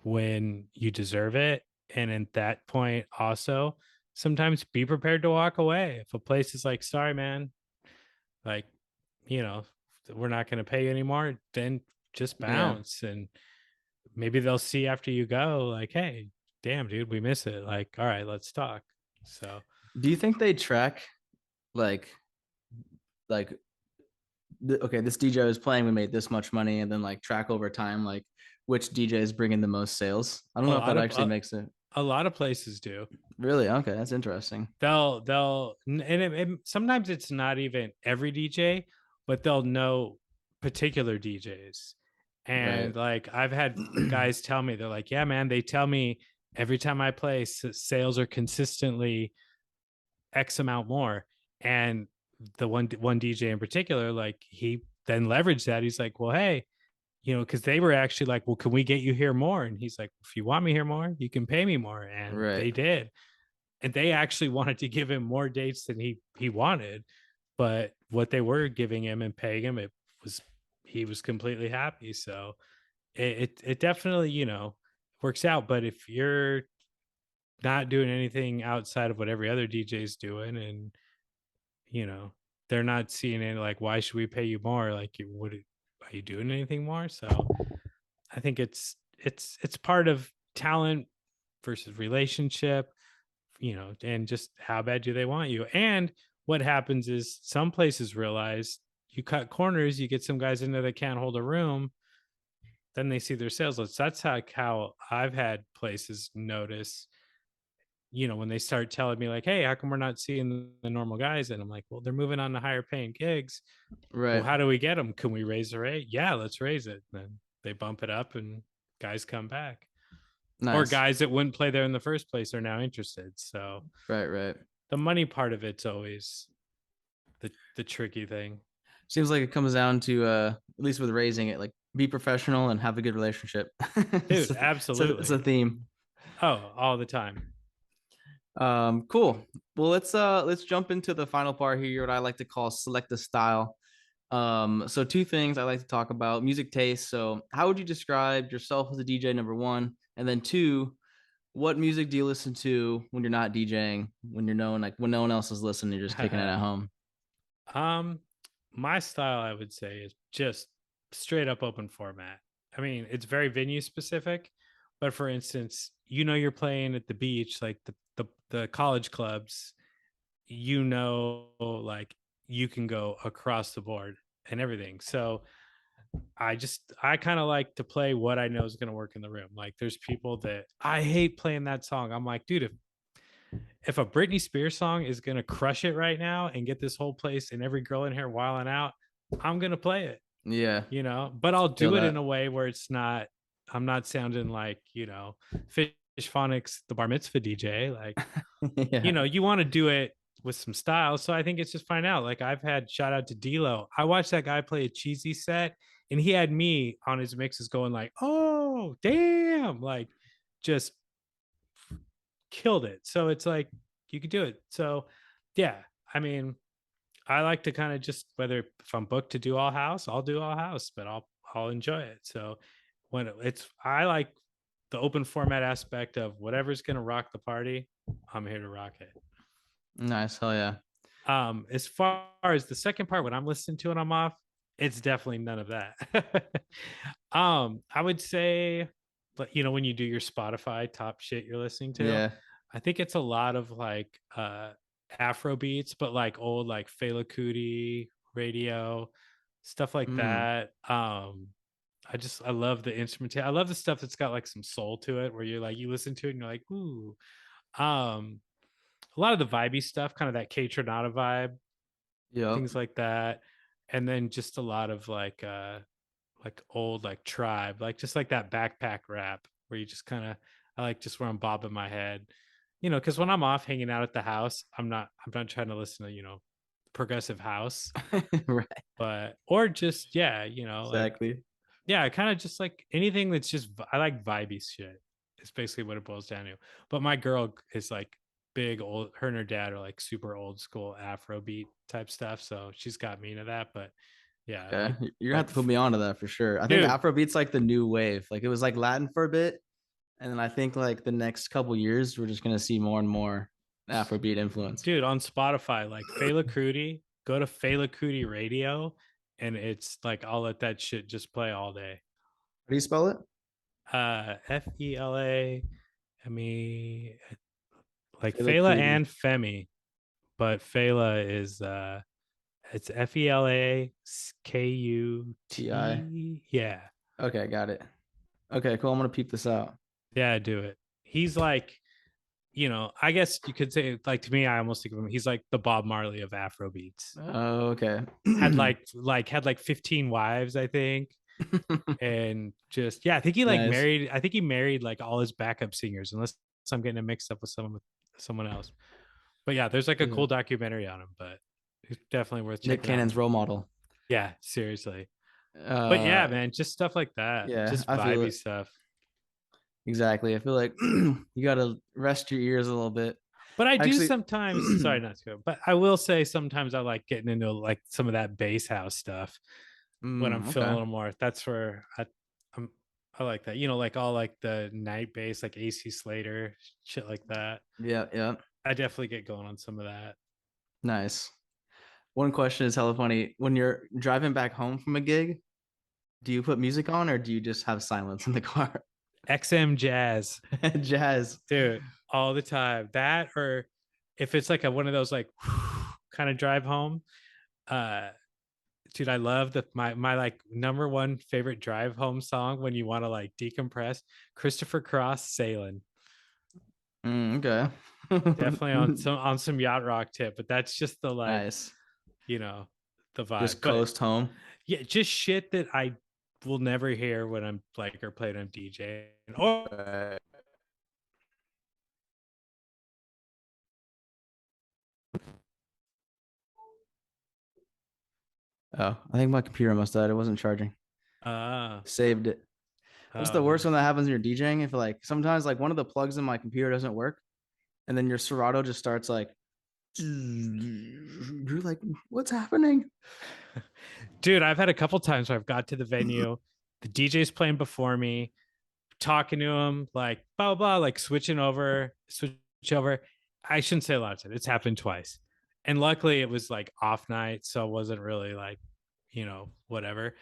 B: when you deserve it. And at that point also, sometimes be prepared to walk away. If a place is like, sorry, man, like, you know, we're not going to pay you anymore, then just
A: Yeah.
B: bounce. And maybe they'll see after you go, like, hey, damn, dude, we miss it. Like, all right, let's talk. So
A: Do you think they track like like, okay, this DJ was playing, we made this much money, and then like track over time, like which DJ is bringing the most sales. I don't
B: A
A: know if
B: lot
A: that
B: of
A: actually makes it.
B: a lot of places do.
A: Really? Okay, that's interesting.
B: Sometimes it's not even every DJ, but they'll know particular DJs.
A: Right.
B: And like I've had guys tell me, they're like, yeah, man, they tell me every time I play, sales are consistently X amount more. And the one DJ in particular, like he then leveraged that. He's like, well, hey, because they were actually like, well, can we get you here more? And he's like, if you want me here more, you can pay me more. And
A: Right.
B: they did. And they actually wanted to give him more dates than he wanted. But what they were giving him and paying him, it was he was completely happy. So it definitely, works out. But if you're not doing anything outside of what every other DJ is doing, and you know they're not seeing it, like, why should we pay you more? Like, are you doing anything more? So I think it's part of talent versus relationship, and just how bad do they want you. And what happens is some places realize you cut corners, you get some guys in there that can't hold a room, then they see their sales list. That's how I've had places notice, when they start telling me like, hey, how come we're not seeing the normal guys? And I'm like, well, they're moving on to higher paying gigs. Well,
A: Right.
B: how do we get them? Can we raise the rate? Yeah, let's raise it. And then they bump it up and guys come back. Or
A: Nice.
B: guys that wouldn't play there in the first place are now interested. So
A: Right. Right.
B: the money part of it's always the tricky thing.
A: Seems like it comes down to at least with raising it, like be professional and have a good relationship.
B: Dude,
A: It's a
B: absolutely.
A: theme.
B: Oh, all the time.
A: Cool. Well, let's jump into the final part here, what I like to call select the style. So two things I like to talk about: music taste. So how would you describe yourself as a DJ, number one? And then two, what music do you listen to when you're not DJing, when you're known, like when no one else is listening, you're just kicking it at home?
B: um my style, I would say, is just straight up open format. I mean, it's very venue specific, but for instance, you're playing at the beach, like the college clubs, like you can go across the board and everything. So I kind of like to play what I know is going to work in the room. Like there's people that I hate playing that song. I'm like, dude, if a Britney Spears song is going to crush it right now and get this whole place and every girl in here wilding out, I'm going to play it,
A: Yeah,
B: but I'll
A: feel
B: do it in
A: that.
B: a way where I'm not sounding like, Fishfonics, the bar mitzvah DJ. Like,
A: Yeah.
B: you want to do it with some style. So I think it's just find out. Like I've had shout out to D'Lo. I watched that guy play a cheesy set and he had me on his mixes going like, oh, damn, like just killed it. So it's like you could do it. So yeah, I mean, I like to kind of just, whether if I'm booked to do all house, I'll do all house, but I'll enjoy it. So I like the open format aspect of whatever's gonna rock the party, I'm here to rock it.
A: Nice. Hell yeah.
B: As far as the second part, when I'm listening to it, I'm off. It's definitely none of that. I would say, but when you do your Spotify top shit you're listening to,
A: Yeah.
B: I think it's a lot of like Afro beats, but like old like Fela Kuti radio stuff like
A: Mm.
B: that. I love the instrument. I love the stuff that's got like some soul to it, where you're like you listen to it and you're like, ooh. Um, a lot of the vibey stuff, kind of that K Tronada vibe,
A: Yep.
B: things like that. And then just a lot of like old like tribe, like just like that backpack rap where you just kind of I like just where I'm bobbing my head. Because when I'm off hanging out at the house, I'm not trying to listen to, progressive house,
A: Right.
B: but or just yeah, like
A: Exactly.
B: yeah, I kind of just like anything that's just I like vibey shit. It's basically what it boils down to. But my girl is like big old. Her and her dad are like super old school Afrobeat type stuff. So she's got me into that. But yeah,
A: Okay. You're gonna have
B: like
A: to put me onto that for sure. I think
B: dude,
A: Afrobeat's like the new wave. Like it was like Latin for a bit, and then I think like the next couple years we're just gonna see more and more Afrobeat influence.
B: on Spotify, like Fela Kuti, go to Fela Kuti Radio, and it's like I'll let that shit just play all day.
A: How do you spell it?
B: Fela. I mean, like
A: Fela
B: Fela
A: Kuti.
B: and Femi, but Fela is It's FELAKUT.
A: TI.
B: Yeah.
A: Okay, got it. Okay, cool. I'm gonna peep this out.
B: Yeah, do it. He's like, I guess you could say, like, to me, I almost think of him. He's like the Bob Marley of Afro beats.
A: Oh, okay.
B: Had 15 wives, I think. And just, yeah, I think he
A: Nice.
B: married like all his backup singers, unless I'm getting it mixed up with someone else. But yeah, there's like a
A: Yeah.
B: cool documentary on him, but it's definitely worth
A: Nick
B: checking out.
A: Cannon's role model.
B: Yeah, seriously. But yeah,
A: Uh,
B: man, just stuff like that.
A: yeah,
B: Just
A: I feel
B: vibey
A: it.
B: stuff.
A: Exactly. I feel like you gotta rest your ears a little bit.
B: But I do
A: Actually,
B: sometimes, sorry not to go, but I will say sometimes I like getting into like some of that bass house stuff when I'm feeling a
A: okay.
B: little more. That's where I'm I like that. Like all like the night bass, like AC Slater, shit like that.
A: Yeah, yeah.
B: I definitely get going on some of that.
A: Nice. One question is hella funny. When you're driving back home from a gig, do you put music on or do you just have silence in the car?
B: XM Jazz,
A: Jazz.
B: dude, all the time. That, or if it's like one of those like kind of drive home, uh dude, I love my like number one favorite drive home song when you want to like decompress. Christopher Cross, Sailing.
A: Okay.
B: Definitely on some yacht rock tip, but that's just the like,
A: Nice.
B: you know, the vibe.
A: Just
B: But
A: coast home.
B: yeah, just shit that I will never hear when I'm like or playing on DJ. Or
A: Oh, I think my computer must have died. It wasn't charging.
B: uh
A: Saved it. What's the worst
B: nice.
A: when that happens when you're DJing? If like sometimes like one of the plugs in my computer doesn't work, and then your Serato just starts like, you're like, what's happening?
B: Dude, I've had a couple times where I've got to the venue, the DJ's playing before me, talking to him, like blah blah, like switch over. I shouldn't say a lot of times. It's happened twice, and luckily it was like off night, so it wasn't really like, whatever.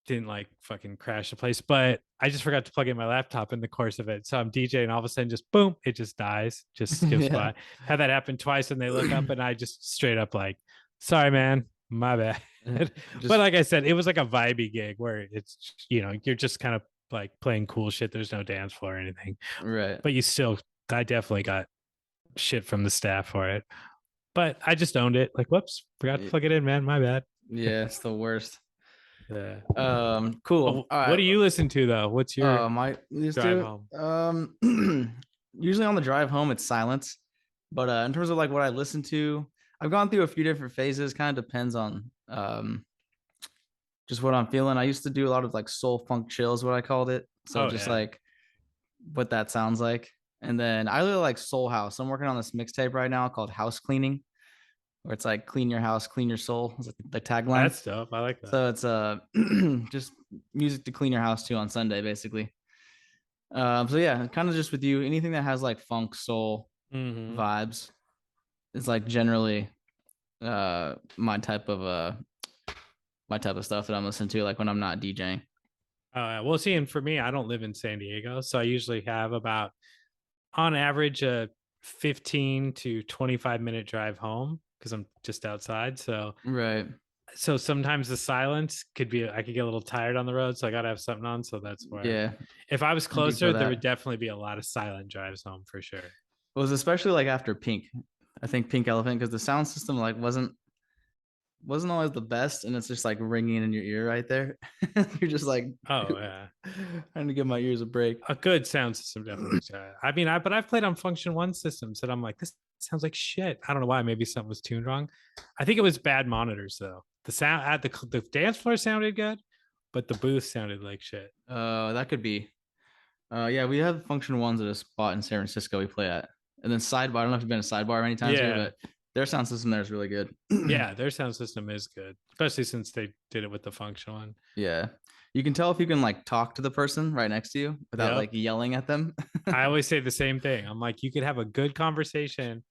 B: Didn't like fucking crash the place, but I just forgot to plug in my laptop in the course of it. So I'm DJing, all of a sudden, just boom, it just dies, just skips
A: Yeah.
B: by. Had that happen twice, and they look up, and I just straight up like, "Sorry, man, my bad." But
A: Just
B: like I said, it was like a vibey gig where it's you're just kind of like playing cool shit. There's no dance floor or anything,
A: right.
B: but I definitely got shit from the staff for it. But I just owned it. Like, whoops, forgot to plug it in, man. My bad.
A: Yeah, it's the worst.
B: Yeah.
A: Cool.
B: But
A: All
B: what
A: right.
B: do you listen to though? What's your
A: My used
B: drive
A: to
B: home?
A: usually on the drive home it's silence. But in terms of like what I listen to, I've gone through a few different phases. Kind of depends on just what I'm feeling. I used to do a lot of like soul funk chill is what I called it. So
B: Oh
A: just
B: yeah.
A: like what that sounds like. And then I really like soul house. I'm working on this mixtape right now called House Cleaning, where it's like clean your house, clean your soul. It's like the tagline.
B: That's dope. I like that.
A: So it's just music to clean your house too on Sunday, basically. So yeah, kind of just with you, anything that has like funk, soul
B: Mm-hmm.
A: vibes is like generally my type of stuff that I'm listening to, like when I'm not DJing.
B: Well, see, and for me, I don't live in San Diego, so I usually have about, on average, a 15 to 25-minute drive home because I'm just outside.
A: Right.
B: So sometimes the silence I could get a little tired on the road, so I got to have something on. So that's where,
A: Yeah,
B: if I was
A: I do for
B: closer, there would
A: that.
B: definitely be a lot of silent drives home for sure.
A: It was especially like after Pink. I think Pink Elephant because the sound system like wasn't always the best, and it's just like ringing in your ear right there. You're just like
B: Oh yeah.
A: trying to give my ears a break.
B: A good sound system definitely. I mean, but I've played on Function One systems, and I'm like, this sounds like shit. I don't know why. Maybe something was tuned wrong. I think it was bad monitors though. The sound at the dance floor sounded good, but the booth sounded like shit.
A: That could be. Yeah, we have Function Ones at a spot in San Francisco we play at, and then Sidebar. I don't know if you've been to Sidebar many times here,
B: Yeah,
A: but their sound system there is really good.
B: yeah, their sound system is good, especially since they did it with the Function One.
A: Yeah, you can tell if you can like talk to the person right next to you without
B: Yep.
A: like yelling at them.
B: I always say the same thing. I'm like, you could have a good conversation,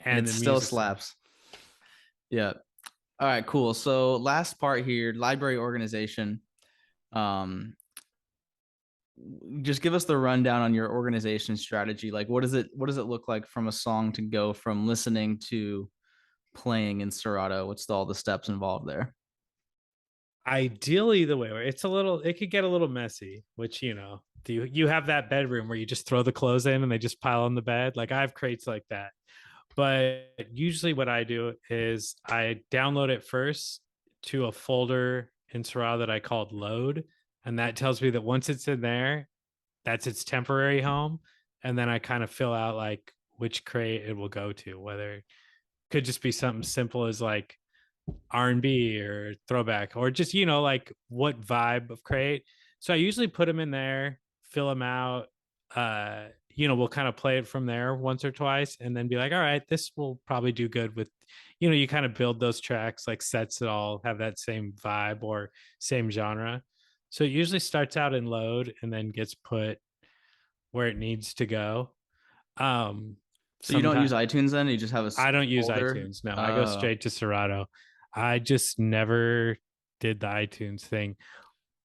A: And
B: and
A: it
B: the
A: still
B: music.
A: slaps. Yeah. All right, cool. So last part here, library organization. Um, just give us the rundown on your organization strategy. Like what does it look like from a song to go from listening to playing in Serato? What's all the steps involved there?
B: Ideally, the way where it could get a little messy, which, you have that bedroom where you just throw the clothes in and they just pile on the bed. Like I have crates like that. But usually what I do is I download it first to a folder in Serato that I called load. And that tells me that once it's in there, that's its temporary home. And then I kind of fill out like which crate it will go to, whether it could just be something simple as like R&B or throwback, or just, like what vibe of crate. So I usually put them in there, fill them out. We'll kind of play it from there once or twice and then be like, all right, this will probably do good with, you kind of build those tracks like sets that all have that same vibe or same genre. So it usually starts out in load and then gets put where it needs to go. Um,
A: So you don't use
B: Sometimes
A: iTunes then? You just have a
B: I don't use
A: folder?
B: iTunes. No, I go straight to Serato. I just never did the iTunes thing.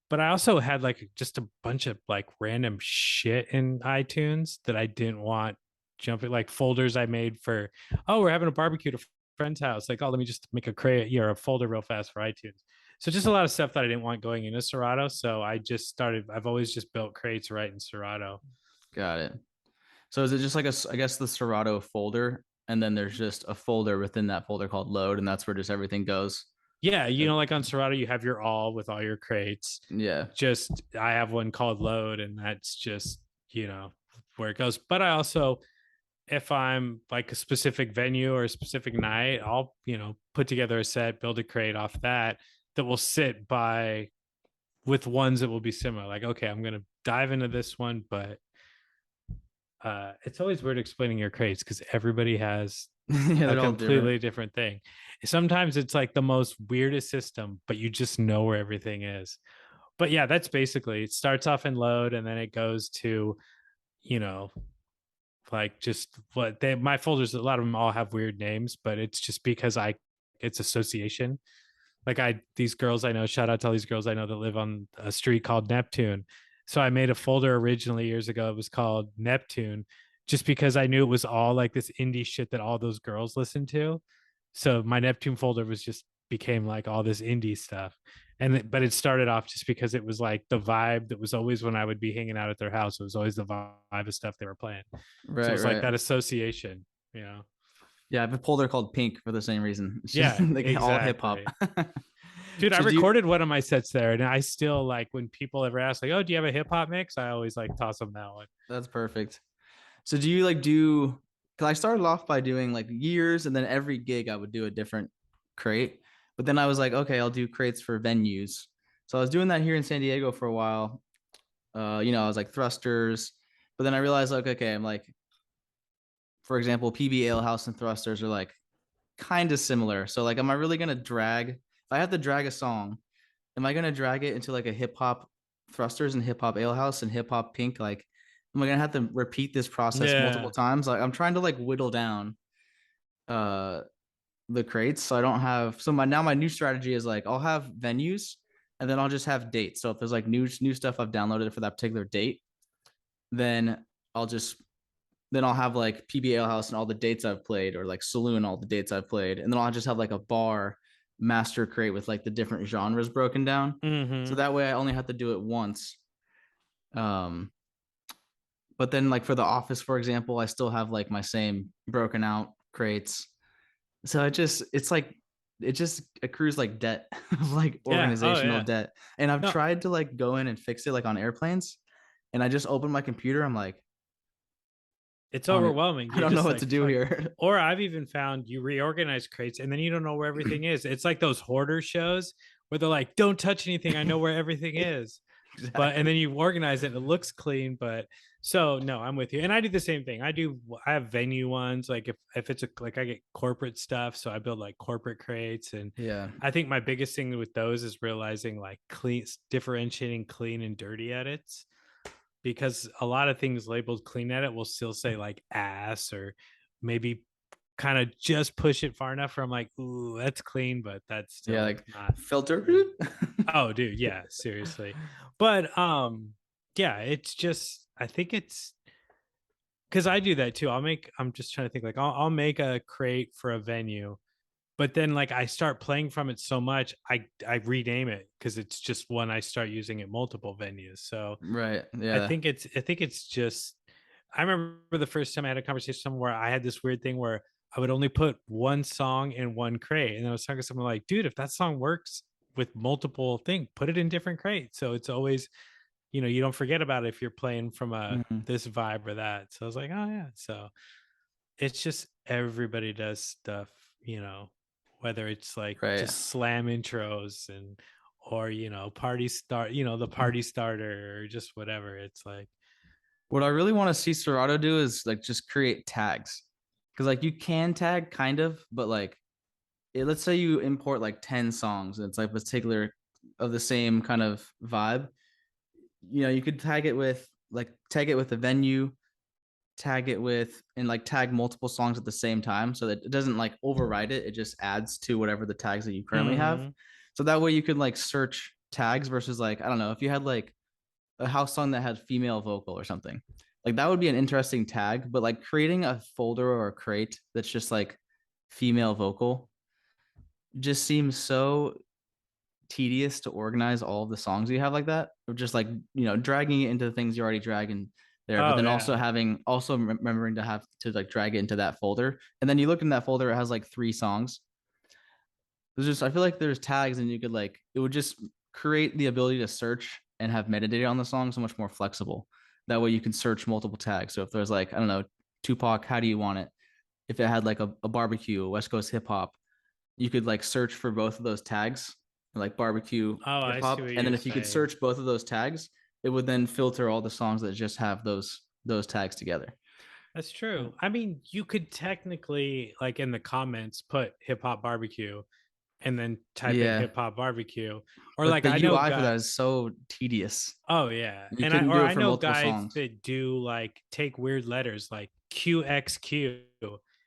B: But I also had like just a bunch of like random shit in iTunes that I didn't want jumping, like folders I made for, oh, we're having a barbecue at a friend's house. Like, oh, let me just make a crate or a folder real fast for iTunes. So just a lot of stuff that I didn't want going into Serato. So I've always just built crates right in Serato.
A: Got it. So is it just like I guess the Serato folder, and then there's just a folder within that folder called load, and that's where just everything goes?
B: Yeah, like on Serato, you have your all with all your crates.
A: Yeah.
B: Just I have one called load, and that's just where it goes. But I also, if I'm like a specific venue or a specific night, I'll put together a set, build a crate off that will sit by with ones that will be similar. Like, okay, I'm gonna dive into this one, but it's always weird explaining your crates because everybody has
A: Yeah,
B: a
A: they're all
B: completely
A: different.
B: different thing. Sometimes it's like the most weirdest system, but you just know where everything is. But yeah, that's basically it. Starts off in load and then it goes to, you know, like just my folders, a lot of them all have weird names, but it's just because it's association. Like these girls I know, shout out to all these girls I know that live on a street called Neptune. So I made a folder originally years ago. It was called Neptune, just because I knew it was all like this indie shit that all those girls listened to. So my Neptune folder was just became like all this indie stuff. But it started off just because it was like the vibe that was always when I would be hanging out at their house. It was always the vibe of stuff they were playing. So
A: Right,
B: it's like
A: right.
B: that association, you know.
A: Yeah, I have a folder called Pink for the same reason. It's just
B: Yeah,
A: like all hip hop.
B: exactly. Dude, I
A: So do you?
B: recorded one of my sets there, and I still like when people ever ask, like, "Oh, do you have a hip hop mix?" I always like toss them that one.
A: That's perfect. So do you like do? Because I started off by doing like years, and then every gig I would do a different crate. But then I was like, okay, I'll do crates for venues. So I was doing that here in San Diego for a while. I was like thrusters, but then I realized like, okay, I'm like, for example, PB Ale House and thrusters are like kind of similar. So like, am I really gonna drag? If I have to drag a song, am I gonna drag it into like a hip hop thrusters and hip hop ale house and hip hop pink? Like, am I gonna have to repeat this process multiple
B: Yeah,
A: times? Like, I'm trying to like whittle down uh the crates so I don't have. So my new strategy is like I'll have venues and then I'll just have dates. So if there's like new stuff I've downloaded for that particular date, then I'll just then I'll have like PBA House and all the dates I've played, or like Saloon, all the dates I've played. And then I'll just have like a bar master crate with like the different genres broken down. So
B: mm-hmm.
A: that way I only have to do it once. Um, but then like for the office, for example, I still have like my same broken out crates. So it just accrues like debt of like
B: Yeah. Oh
A: organizational
B: yeah.
A: debt. And I've
B: No,
A: tried to like go in and fix it like on airplanes. And I just open my computer. I'm like,
B: it's
A: I don't,
B: overwhelming.
A: I
B: You're
A: don't know
B: just
A: what
B: like
A: to do
B: fuck.
A: here.
B: Or I've even found you reorganize crates and then you don't know where everything is. It's like those hoarder shows where they're like, "Don't touch anything. I know where everything is." But and then
A: Exactly.
B: you organize it and it looks clean, but so no, I'm with you. And I do the same thing. I have venue ones, like if it's like I get corporate stuff, so I build like corporate crates. And
A: Yeah.
B: I think my biggest thing with those is realizing like clean, differentiating clean and dirty edits, because a lot of things labeled clean edit will still say like ass, or maybe kind of just push it far enough where I'm like, ooh, that's clean, but that's
A: Yeah.
B: still
A: Like
B: not
A: filter.
B: clean. Oh, dude, yeah, seriously. But yeah, it's just I think it's because I do that too. I'm just trying to think like I'll make a crate for a venue but then like I start playing from it so much, I rename it because it's just one I start using at multiple venues. So
A: Right. Yeah.
B: I think it's just I remember the first time I had a conversation where I had this weird thing where I would only put one song in one crate. And I was talking to someone like, dude, if that song works with multiple things, put it in different crates. So it's always, you know, you don't forget about it if you're playing from a
A: Mhm.
B: this vibe or that. So I was like, oh yeah. So it's just everybody does stuff, you know, whether it's like
A: Right.
B: just slam intros and or you know, party start, you know, the party starter or just whatever. It's like
A: What I really want to see Serato do is like just create tags. Because like you can tag kind of, but like let's say you import like 10 songs and it's like particular of the same kind of vibe. You know, you could tag it with the venue, tag it with and like tag multiple songs at the same time so that it doesn't like override it. It just adds to whatever the tags that you currently have.
B: mhm.
A: So that way you could like search tags versus like, I don't know, if you had like a house song that had female vocal or something. Like that would be an interesting tag, but like creating a folder or a crate that's just like female vocal just seems so tedious to organize all of the songs you have like that. Or just like, you know, dragging it into the things you already dragging there, but
B: Oh
A: then also
B: yeah.
A: having also remembering to have to like drag it into that folder. And then you look in that folder, it has like 3 songs. There's just I feel like there's tags and you could like it would just create the ability to search and have metadata on the song so much more flexible. That way you can search multiple tags. So if there's like, I don't know, Tupac, how do you want it? If it had like a barbecue, a West Coast hip hop, you could like search for both of those tags, like barbecue,
B: Oh,
A: hip
B: I see
A: hop.
B: what
A: And then
B: you're
A: if you could
B: saying.
A: search both of those tags, it would then filter all the songs that just have those tags together.
B: That's true. I mean, you could technically, like in the comments, put hip hop barbecue and then type in
A: Yeah.
B: hip hop barbecue. Or
A: But
B: like
A: the
B: I know
A: UI for
B: guys.
A: that is so tedious.
B: Oh yeah.
A: You
B: And
A: couldn't do it
B: I
A: for
B: know
A: multiple
B: guys
A: songs.
B: that do like take weird letters like QXQ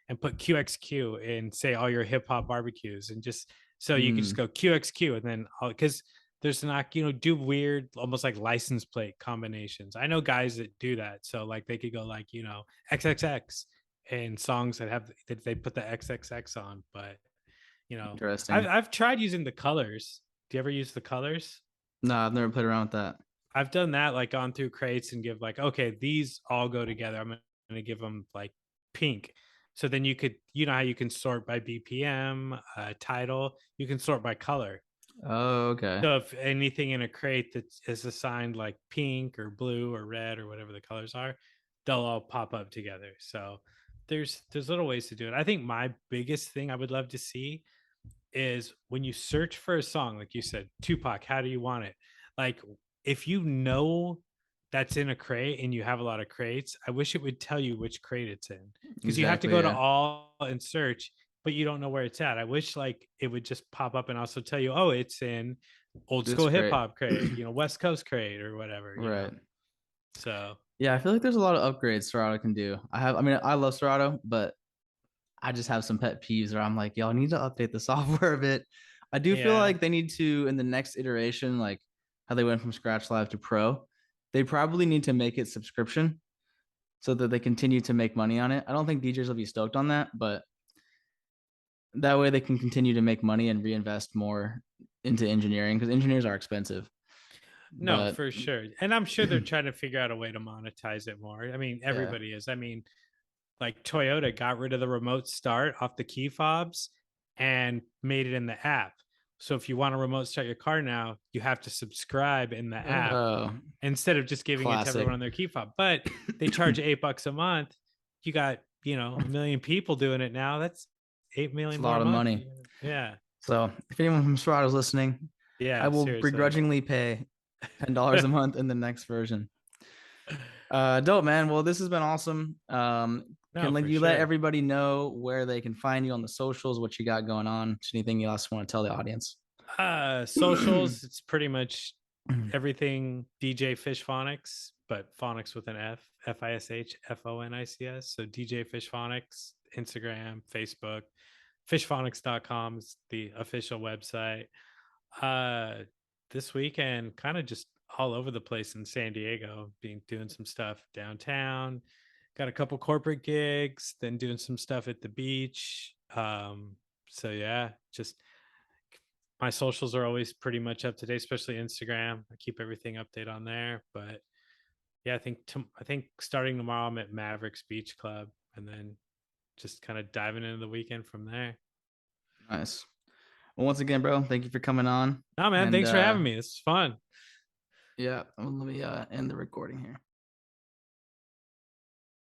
B: and put QXQ and say all your hip hop barbecues and just so you could just
A: Mm,
B: go QXQ and then because there's not, you know, do weird almost like license plate combinations. I know guys that do that. So like they could go like, you know, XXX and songs that have that they put the XXX on. But you know,
A: interesting.
B: I've tried using the colors. Do you ever use the colors?
A: No, I've never played around with that.
B: I've done that, like gone through crates and give like, okay, these all go together. I'm gonna give them like pink. So then you could, you know how you can sort by BPM, title, you can sort by color.
A: Oh, okay.
B: So if anything in a crate that is assigned like pink or blue or red or whatever the colors are, they'll all pop up together. So there's little ways to do it. I think my biggest thing I would love to see is when you search for a song, like you said, Tupac, how do you want it? Like, if you know that's in a crate and you have a lot of crates, I wish it would tell you which crate it's in because you have to
A: Exactly.
B: go to
A: Yeah.
B: all and search, but you don't know where it's at. I wish like it would just pop up and also tell you, oh, it's in old
A: This
B: school hip
A: great.
B: hop crate, you know, West Coast crate or whatever, you know.
A: Right.
B: So,
A: Yeah, I feel like there's a lot of upgrades Serato can do. I mean, I love Serato, but I just have some pet peeves where I'm like, y'all need to update the software a bit. I do feel
B: yeah.
A: like they need to, in the next iteration, like how they went from Scratch Live to Pro, they probably need to make it subscription so that they continue to make money on it. I don't think DJs will be stoked on that, but that way they can continue to make money and reinvest more into engineering because engineers are expensive.
B: No,
A: But
B: for sure. And I'm sure they're trying to figure out a way to monetize it more. I mean,
A: yeah.
B: everybody is. I mean, like Toyota got rid of the remote start off the key fobs and made it in the app. So if you want to remote start your car now, you have to subscribe in the app
A: Oh,
B: instead of just giving it to
A: classic.
B: everyone on their key fob. But they charge $8 a month. You got, you know, a million people doing it now. That's 8 million
A: It's a
B: more
A: lot
B: a
A: of
B: month.
A: money.
B: Yeah.
A: So if anyone from Serato is listening, I
B: Yeah,
A: will
B: seriously.
A: begrudgingly pay $10 a month in the next version. Dope, man. Well, this has been awesome.
B: No,
A: Can
B: for
A: you let
B: sure.
A: everybody know where they can find you on the socials, what you got going on? Just anything else you want to tell the audience?
B: Socials, it's pretty much everything DJ Fishfonics, but phonics with an Fishfonics. So DJ Fishfonics, Instagram, Facebook, fishfonics.com is the official website. Uh this weekend, kind of just all over the place in San Diego, being doing some stuff downtown. Got a couple corporate gigs, then doing some stuff at the beach. So yeah, just my socials are always pretty much up to date, especially Instagram. I keep everything updated on there. But yeah, I think starting tomorrow I'm at Mavericks Beach Club, and then just kind of diving into the weekend from there.
A: Nice. Well, once again, bro, thank you for coming on.
B: No, man,
A: And
B: thanks for having me. This is fun.
A: yeah, let me end the recording here.